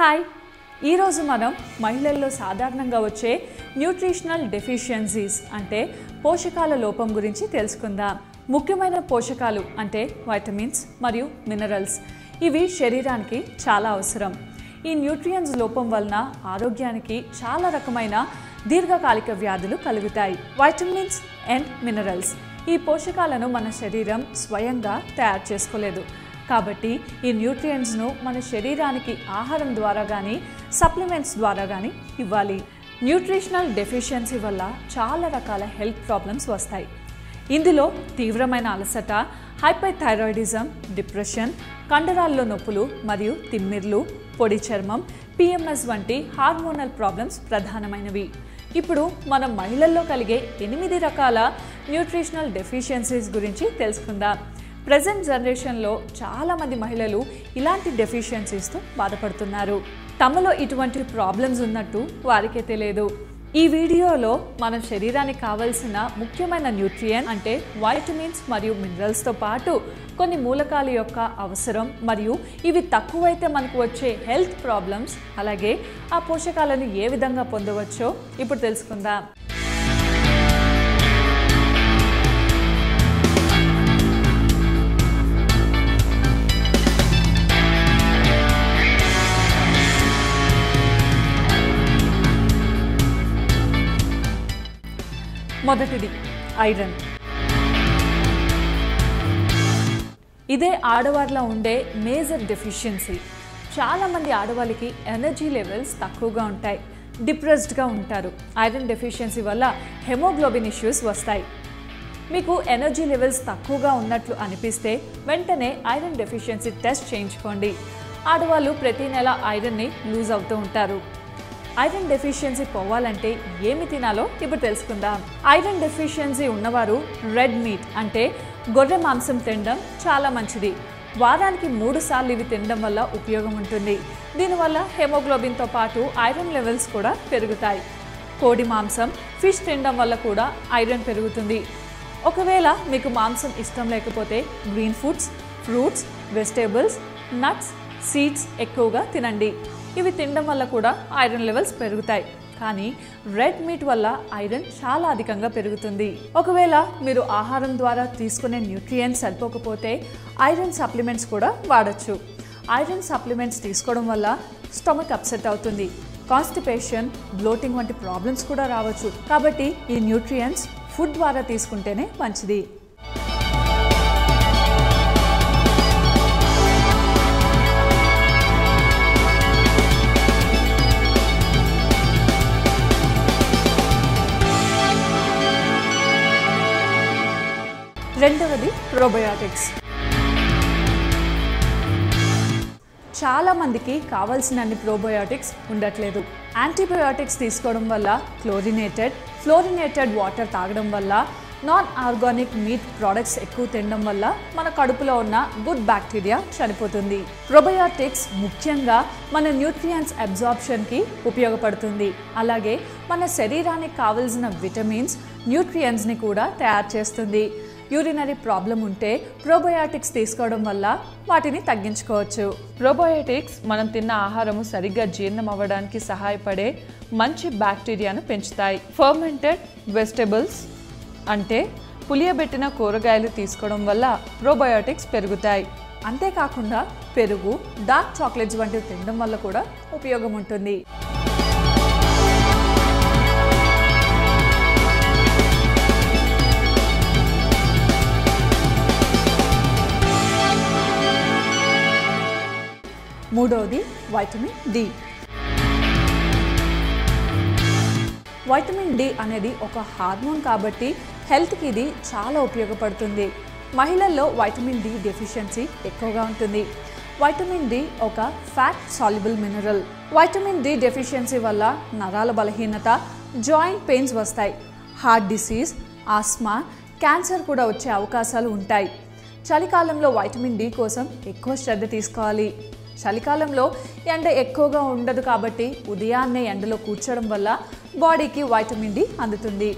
Hi ఈరోజు మనం మహిళల్లో సాధారణంగా వచ్చే న్యూట్రిషనల్ డెఫిషియన్సీస్ అంటే పోషకాల లోపం గురించి తెలుసుకుందాం. ముఖ్యమైన పోషకాలు అంటే వైటమిన్స్ మరియు మినరల్స్. ఇవి శరీరానికి చాలా అవసరం. ఈ న్యూట్రియన్స్ లోపం వలన ఆరోగ్యానికి చాలా రకమైన దీర్ఘకాలిక వ్యాధులు కలుగుతాయి. వైటమిన్స్ అండ్ మినరల్స్ ఈ పోషకాలను మన శరీరం స్వయంగా తయారు చేసుకోలేదు. కాబట్టి ఈ న్యూట్రియంట్స్ను మన శరీరానికి ఆహారం ద్వారా కానీ సప్లిమెంట్స్ ద్వారా కానీ ఇవ్వాలి. న్యూట్రిషనల్ డెఫిషియన్సీ వల్ల చాలా రకాల హెల్త్ ప్రాబ్లమ్స్ వస్తాయి. ఇందులో తీవ్రమైన అలసట, హైపర్థైరాయిడిజం, డిప్రెషన్, కండరాల్లో నొప్పులు మరియు తిమ్మిర్లు, పొడి చర్మం, PMS వంటి హార్మోనల్ ప్రాబ్లమ్స్ ప్రధానమైనవి. ఇప్పుడు మనం మహిళల్లో కలిగే 8 రకాల న్యూట్రిషనల్ డెఫిషియన్సీస్ గురించి తెలుసుకుందాం. ప్రెజెంట్ జనరేషన్లో చాలామంది మహిళలు ఇలాంటి డెఫిషియన్సీస్తో బాధపడుతున్నారు. తమలో ఇటువంటి ప్రాబ్లమ్స్ ఉన్నట్టు వారికే తెలియదు. ఈ వీడియోలో మన శరీరానికి కావలసిన ముఖ్యమైన న్యూట్రియన్ అంటే వైటమిన్స్ మరియు మినరల్స్తో పాటు కొన్ని మూలకాల యొక్క అవసరం మరియు ఇవి తక్కువైతే మనకు వచ్చే హెల్త్ ప్రాబ్లమ్స్, అలాగే ఆ పోషకాలను ఏ విధంగా పొందవచ్చో ఇప్పుడు తెలుసుకుందాం. మొదటిది ఐరన్. ఇదే ఆడవారిలో ఉండే మేజర్ డెఫిషియన్సీ. చాలామంది ఆడవాళ్ళకి ఎనర్జీ లెవెల్స్ తక్కువగా ఉంటాయి, డిప్రెస్డ్గా ఉంటారు. ఐరన్ డెఫిషియన్సీ వల్ల హెమోగ్లోబిన్ ఇష్యూస్ వస్తాయి. మీకు ఎనర్జీ లెవెల్స్ తక్కువగా ఉన్నట్లు అనిపిస్తే వెంటనే ఐరన్ డెఫిషియన్సీ టెస్ట్ చేయించుకోండి. ఆడవాళ్ళు ప్రతి నెల ఐరన్ని లూజ్ అవుతూ ఉంటారు. ఐరన్ డెఫిషియన్సీ పోవాలంటే ఏమి తినాలో ఇప్పుడు తెలుసుకుందాం. ఐరన్ డెఫిషియన్సీ ఉన్నవారు రెడ్ మీట్ అంటే గొర్రె మాంసం తినడం చాలా మంచిది. వారానికి 3 సార్లు ఇవి తినడం వల్ల ఉపయోగం ఉంటుంది. దీనివల్ల హెమోగ్లోబిన్తో పాటు ఐరన్ లెవెల్స్ కూడా పెరుగుతాయి. కోడి మాంసం, ఫిష్ తినడం వల్ల కూడా ఐరన్ పెరుగుతుంది. ఒకవేళ మీకు మాంసం ఇష్టం లేకపోతే green foods, fruits, vegetables, nuts, seeds ఎక్కువగా తినండి. ఇవి తినడం వల్ల కూడా ఐరన్ లెవెల్స్ పెరుగుతాయి. కానీ రెడ్ మీట్ వల్ల ఐరన్ చాలా అధికంగా పెరుగుతుంది. ఒకవేళ మీరు ఆహారం ద్వారా తీసుకునే న్యూట్రియంట్స్ సరిపోకపోతే ఐరన్ సప్లిమెంట్స్ కూడా వాడచ్చు. ఐరన్ సప్లిమెంట్స్ తీసుకోవడం వల్ల స్టమక్ అప్సెట్ అవుతుంది, కాన్స్టిపేషన్, బ్లోటింగ్ వంటి ప్రాబ్లమ్స్ కూడా రావచ్చు. కాబట్టి ఈ న్యూట్రియంట్స్ ఫుడ్ ద్వారా తీసుకుంటేనే మంచిది. రెండవది ప్రోబయోటిక్స్. చాలామందికి కావాల్సినన్ని ప్రోబయోటిక్స్ ఉండట్లేదు. యాంటీబయోటిక్స్ తీసుకోవడం వల్ల ఫ్లోరినేటెడ్ వాటర్ తాగడం వల్ల, నాన్ ఆర్గానిక్ మీట్ ప్రోడక్ట్స్ ఎక్కువ తినడం వల్ల మన కడుపులో ఉన్న గుడ్ బ్యాక్టీరియా చనిపోతుంది. ప్రోబయోటిక్స్ ముఖ్యంగా మన న్యూట్రియంట్స్ అబ్జార్ప్షన్కి ఉపయోగపడుతుంది. అలాగే మన శరీరానికి కావలసిన విటమిన్స్, న్యూట్రియంట్స్ని కూడా తయారు చేస్తుంది. యూరినరీ ప్రాబ్లం ఉంటే ప్రోబయోటిక్స్ తీసుకోవడం వల్ల వాటిని తగ్గించుకోవచ్చు. ప్రోబయోటిక్స్ మనం తిన్న ఆహారము సరిగ్గా జీర్ణం అవ్వడానికి సహాయపడే మంచి బ్యాక్టీరియాను పెంచుతాయి. ఫర్మెంటెడ్ వెజిటబుల్స్ అంటే పులియబెట్టిన కూరగాయలు తీసుకోవడం వల్ల ప్రోబయోటిక్స్ పెరుగుతాయి. అంతేకాకుండా పెరుగు, డార్క్ చాక్లెట్స్ వంటివి తినడం వల్ల కూడా ఉపయోగం ఉంటుంది. మూడవది వైటమిన్ డి. వైటమిన్ డి అనేది ఒక హార్మోన్ కాబట్టి హెల్త్కి ఇది చాలా ఉపయోగపడుతుంది. మహిళల్లో వైటమిన్ డి డెఫిషియన్సీ ఎక్కువగా ఉంటుంది. వైటమిన్ డి ఒక fat soluble mineral. Vitamin D deficiency వల్ల నరాల బలహీనత, జాయింట్ పెయిన్స్ వస్తాయి. హార్ట్ డిసీజ్, ఆస్మా, క్యాన్సర్ కూడా వచ్చే అవకాశాలు ఉంటాయి. చలికాలంలో వైటమిన్ డి కోసం ఎక్కువ శ్రద్ధ తీసుకోవాలి. చలికాలంలో ఎండ ఎక్కువగా ఉండదు కాబట్టి ఉదయాన్నే ఎండలో కూర్చోవడం వల్ల బాడీకి వైటమిన్ డి అందుతుంది.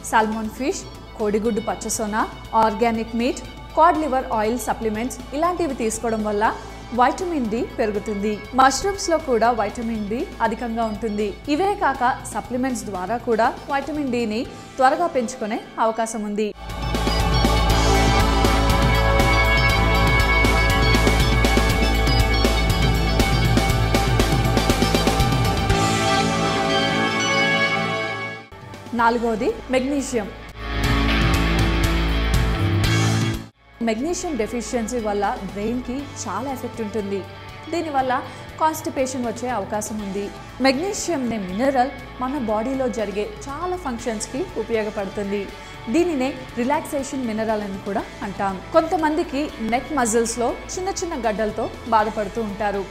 సాల్మన్ ఫిష్, కోడిగుడ్డు పచ్చసొన, organic meat, cod liver oil supplements ఇలాంటివి తీసుకోవడం వల్ల వైటమిన్ డి పెరుగుతుంది. మష్రూమ్స్ లో కూడా వైటమిన్ డి అధికంగా ఉంటుంది. ఇవే కాక సప్లిమెంట్స్ ద్వారా కూడా వైటమిన్ డిని త్వరగా పెంచుకునే అవకాశం ఉంది. నాలుగవది మెగ్నీషియం. మెగ్నీషియం డెఫిషియన్సీ వల్ల బ్రెయిన్కి చాలా ఎఫెక్ట్ ఉంటుంది. దీనివల్ల కాన్స్టిపేషన్ వచ్చే అవకాశం ఉంది. మెగ్నీషియం అనే మినరల్ మన బాడీలో జరిగే చాలా ఫంక్షన్స్కి ఉపయోగపడుతుంది. దీనినే రిలాక్సేషన్ మినరల్ అని కూడా అంటాం. కొంతమందికి నెక్ మజిల్స్లో చిన్న చిన్న గడ్డలతో బాధపడుతూ ఉంటారు.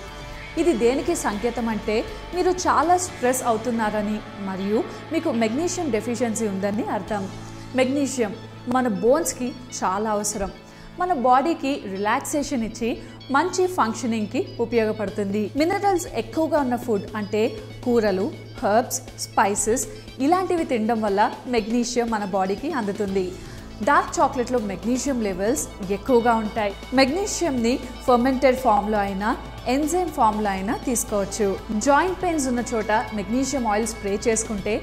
ఇది దేనికి సంకేతం అంటే మీరు చాలా స్ట్రెస్ అవుతున్నారని మరియు మీకు మెగ్నీషియం డెఫిషియన్సీ ఉందని అర్థం. మెగ్నీషియం మన బోన్స్కి చాలా అవసరం. మన బాడీకి రిలాక్సేషన్ ఇచ్చి మంచి ఫంక్షనింగ్కి ఉపయోగపడుతుంది. మినరల్స్ ఎక్కువగా ఉన్న ఫుడ్ అంటే కూరలు, హర్బ్స్, స్పైసెస్ ఇలాంటివి తినడం వల్ల మెగ్నీషియం మన బాడీకి అందుతుంది. డార్క్ చాక్లెట్లో మెగ్నీషియం లెవెల్స్ ఎక్కువగా ఉంటాయి. మెగ్నీషియంని ఫర్మెంటెడ్ ఫామ్లో అయినా ఎంజైమ్ ఫామ్లో అయినా తీసుకోవచ్చు. జాయింట్ పెయిన్స్ ఉన్న చోట మెగ్నీషియం ఆయిల్ స్ప్రే చేసుకుంటే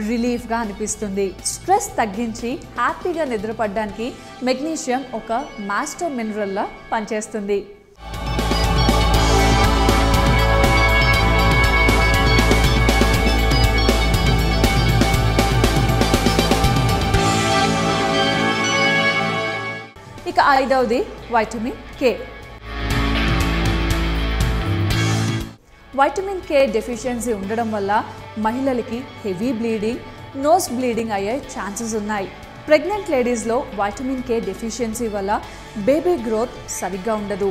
రిలీఫ్గా అనిపిస్తుంది. స్ట్రెస్ తగ్గించి హ్యాపీగా నిద్రపడడానికి మెగ్నీషియం ఒక మాస్టర్ మినరల్లా పనిచేస్తుంది. ఇక ఐదవది vitamin K. Vitamin K deficiency ఉండడం వల్ల మహిళలకి హెవీ బ్లీడింగ్, నోస్ బ్లీడింగ్ అయ్యే ఛాన్సెస్ ఉన్నాయి. ప్రెగ్నెంట్ లేడీస్లో వైటమిన్ కే డెఫిషియన్సీ వల్ల బేబీ గ్రోత్ సరిగ్గా ఉండదు.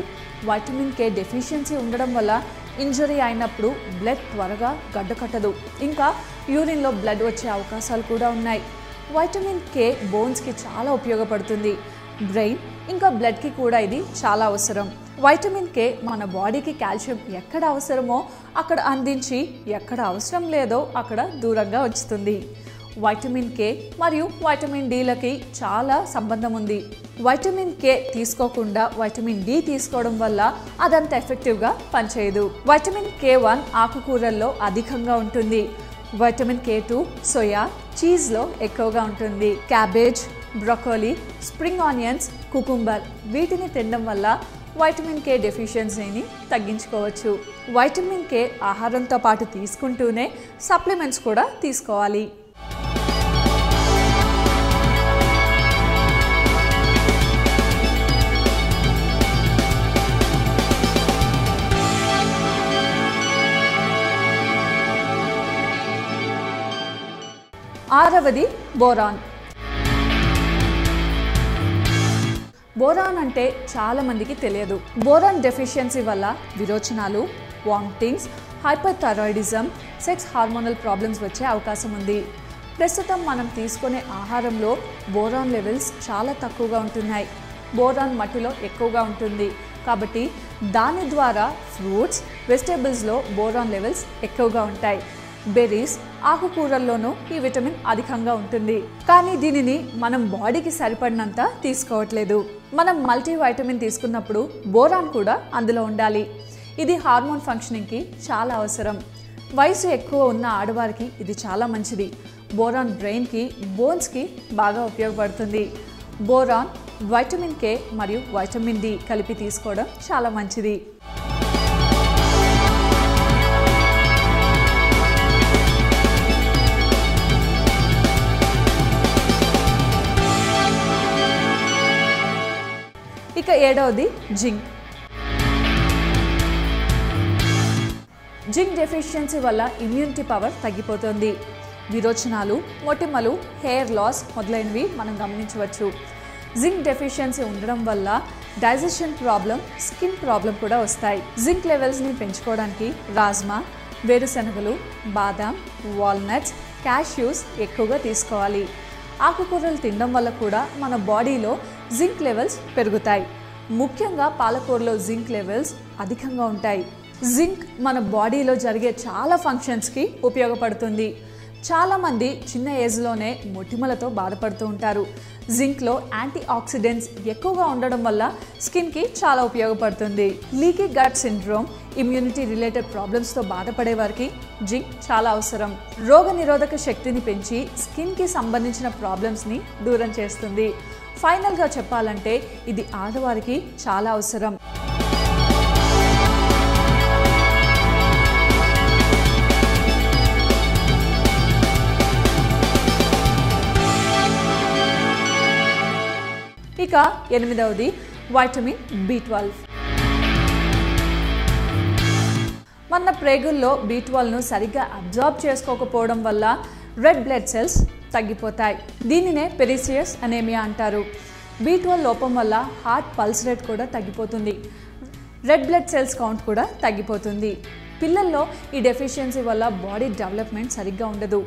వైటమిన్ కే డెఫిషియన్సీ ఉండడం వల్ల ఇంజరీ అయినప్పుడు బ్లడ్ త్వరగా గడ్డకట్టదు. ఇంకా యూరిన్లో బ్లడ్ వచ్చే అవకాశాలు కూడా ఉన్నాయి. వైటమిన్ కే బోన్స్కి చాలా ఉపయోగపడుతుంది. బ్రెయిన్ ఇంకా బ్లడ్కి కూడా ఇది చాలా అవసరం. వైటమిన్ కే మన బాడీకి కాల్షియం ఎక్కడ అవసరమో అక్కడ అందించి ఎక్కడ అవసరం లేదో అక్కడ దూరంగా ఉంచుతుంది. వైటమిన్ కే మరియు వైటమిన్ డిలకి చాలా సంబంధం ఉంది. వైటమిన్ కే తీసుకోకుండా వైటమిన్ డి తీసుకోవడం వల్ల అదంత ఎఫెక్టివ్గా పనిచేయదు. వైటమిన్ K1 ఆకుకూరల్లో అధికంగా ఉంటుంది. వైటమిన్ K2 సోయా, చీజ్లో ఎక్కువగా ఉంటుంది. Cabbage, broccoli, spring onions, cucumber వీటిని తినడం వల్ల వైటమిన్ కే డెఫిషియన్సీని తగ్గించుకోవచ్చు. వైటమిన్ కే ఆహారంతో పాటు తీసుకుంటూనే సప్లిమెంట్స్ కూడా తీసుకోవాలి. ఆరవది బోరాన్. బోరాన్ అంటే చాలా మందికి తెలియదు. బోరాన్ డెఫిషియన్సీ వల్ల విరోచనాలు, vomitings, hyperthyroidism, sex hormonal problems వచ్చే అవకాశం ఉంది. ప్రస్తుతం మనం తీసుకునే ఆహారంలో బోరాన్ లెవెల్స్ చాలా తక్కువగా ఉంటున్నాయి. బోరాన్ మట్టిలో ఎక్కువగా ఉంటుంది కాబట్టి దాని ద్వారా ఫ్రూట్స్, వెజిటేబుల్స్లో బోరాన్ లెవెల్స్ ఎక్కువగా ఉంటాయి. బెర్రీస్, ఆకుకూరల్లోనూ ఈ విటమిన్ అధికంగా ఉంటుంది. కానీ దీనిని మనం బాడీకి సరిపడినంత తీసుకోవట్లేదు. మనం మల్టీ వైటమిన్ తీసుకున్నప్పుడు బోరాన్ కూడా అందులో ఉండాలి. ఇది హార్మోన్ ఫంక్షనింగ్కి చాలా అవసరం. వయసు ఎక్కువ ఉన్న ఆడవారికి ఇది చాలా మంచిది. బోరాన్ బ్రెయిన్కి, బోన్స్కి బాగా ఉపయోగపడుతుంది. బోరాన్, వైటమిన్ కే మరియు వైటమిన్ డి కలిపి తీసుకోవడం చాలా మంచిది. ఇక ఏడవది జింక్. జింక్ డెఫిషియన్సీ వల్ల ఇమ్యూనిటీ పవర్ తగ్గిపోతుంది. విరోచనాలు, మొటిమలు, హెయిర్ లాస్ మొదలైనవి మనం గమనించవచ్చు. జింక్ డెఫిషియన్సీ ఉండడం వల్ల డైజెషన్ ప్రాబ్లం, స్కిన్ ప్రాబ్లం కూడా వస్తాయి. జింక్ లెవెల్స్ని పెంచుకోవడానికి రాజ్మా, వేరుశనగలు, బాదాం, వాల్నట్స్, క్యాష్యూస్ ఎక్కువగా తీసుకోవాలి. ఆకుకూరలు తినడం వల్ల కూడా మన బాడీలో జింక్ లెవెల్స్ పెరుగుతాయి. ముఖ్యంగా పాలకూరలో జింక్ లెవెల్స్ అధికంగా ఉంటాయి. జింక్ మన బాడీలో జరిగే చాలా ఫంక్షన్స్కి ఉపయోగపడుతుంది. చాలామంది చిన్న ఏజ్లోనే మొటిమలతో బాధపడుతూ ఉంటారు. జింక్లో యాంటీ ఆక్సిడెంట్స్ ఎక్కువగా ఉండడం వల్ల స్కిన్కి చాలా ఉపయోగపడుతుంది. Leaky gut syndrome, immunity related ప్రాబ్లమ్స్తో బాధపడే వారికి జింక్ చాలా అవసరం. రోగనిరోధక శక్తిని పెంచి స్కిన్కి సంబంధించిన ప్రాబ్లమ్స్ని దూరం చేస్తుంది. ఫైనల్గా చెప్పాలంటే ఇది ఆడవారికి చాలా అవసరం. ఇక 8వది వైటమిన్ B12. మన ప్రేగుల్లో B12ను సరిగ్గా అబ్జార్బ్ చేసుకోకపోవడం వల్ల రెడ్ బ్లడ్ సెల్స్ తగ్గిపోతాయి. దీనినే పెరిసియస్ అనేమియా అంటారు. B12 లోపం వల్ల హార్ట్ పల్స్ రేట్ కూడా తగ్గిపోతుంది. రెడ్ బ్లడ్ సెల్స్ కౌంట్ కూడా తగ్గిపోతుంది. పిల్లల్లో ఈ డెఫిషియన్సీ వల్ల బాడీ డెవలప్మెంట్ సరిగ్గా ఉండదు.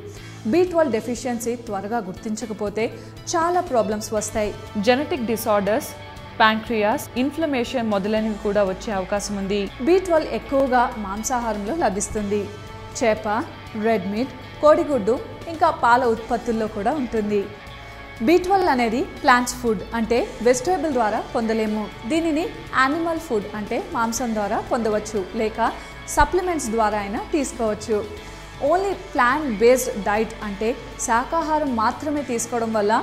B12 డెఫిషియన్సీ త్వరగా గుర్తించకపోతే చాలా ప్రాబ్లమ్స్ వస్తాయి. జెనెటిక్ డిసార్డర్స్, ప్యాంక్రియాస్, ఇన్ఫ్లమేషన్ మొదలైనవి కూడా వచ్చే అవకాశం ఉంది. B12 ఎక్కువగా మాంసాహారంలో లభిస్తుంది. చేప, రెడ్ మీట్, కోడిగుడ్డు ఇంకా పాల ఉత్పత్తుల్లో కూడా ఉంటుంది. B12 అనేది ప్లాంట్స్ ఫుడ్ అంటే వెజిటేబుల్ ద్వారా పొందలేము. దీనిని యానిమల్ ఫుడ్ అంటే మాంసం ద్వారా పొందవచ్చు, లేక సప్లిమెంట్స్ ద్వారా అయినా తీసుకోవచ్చు. ఓన్లీ ప్లాంట్ బేస్డ్ డైట్ అంటే శాకాహారం మాత్రమే తీసుకోవడం వల్ల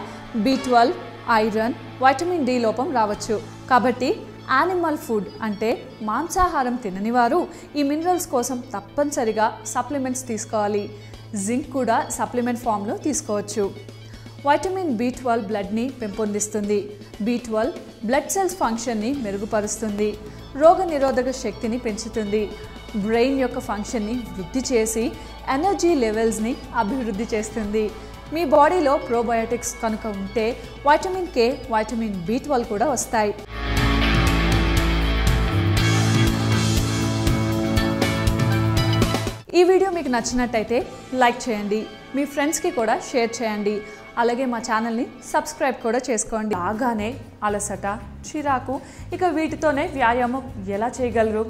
B12, ఐరన్, వైటమిన్ D లోపం రావచ్చు. కాబట్టి యానిమల్ ఫుడ్ అంటే మాంసాహారం తినని వారు ఈ మినరల్స్ కోసం తప్పనిసరిగా సప్లిమెంట్స్ తీసుకోవాలి. జింక్ కూడా సప్లిమెంట్ ఫామ్లో తీసుకోవచ్చు. Vitamin B12 బ్లడ్ని పెంపొందిస్తుంది. B12 blood cells ఫంక్షన్ని మెరుగుపరుస్తుంది. రోగనిరోధక శక్తిని పెంచుతుంది. బ్రెయిన్ యొక్క ఫంక్షన్ని వృద్ధి చేసి ఎనర్జీ లెవెల్స్ని అభివృద్ధి చేస్తుంది. మీ బాడీలో ప్రోబయోటిక్స్ కనుక ఉంటే వైటమిన్ K, వైటమిన్ B12 కూడా వస్తాయి. ఈ వీడియో మీకు నచ్చినట్టయితే లైక్ చేయండి, మీ ఫ్రెండ్స్కి కూడా షేర్ చేయండి. అలాగే మా ఛానల్ని సబ్స్క్రైబ్ కూడా చేసుకోండి. బాగానే అలసట, చిరాకు, ఇక వీటితోనే వ్యాయామం ఎలా చేయగలరు?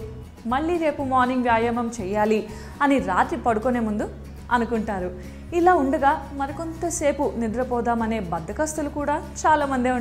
మళ్ళీ రేపు మార్నింగ్ వ్యాయామం చేయాలి అని రాత్రి పడుకునే ముందు అనుకుంటారు. ఇలా ఉండగా మరికొంతసేపు నిద్రపోదామనే బద్ధకస్తులు కూడా చాలామందే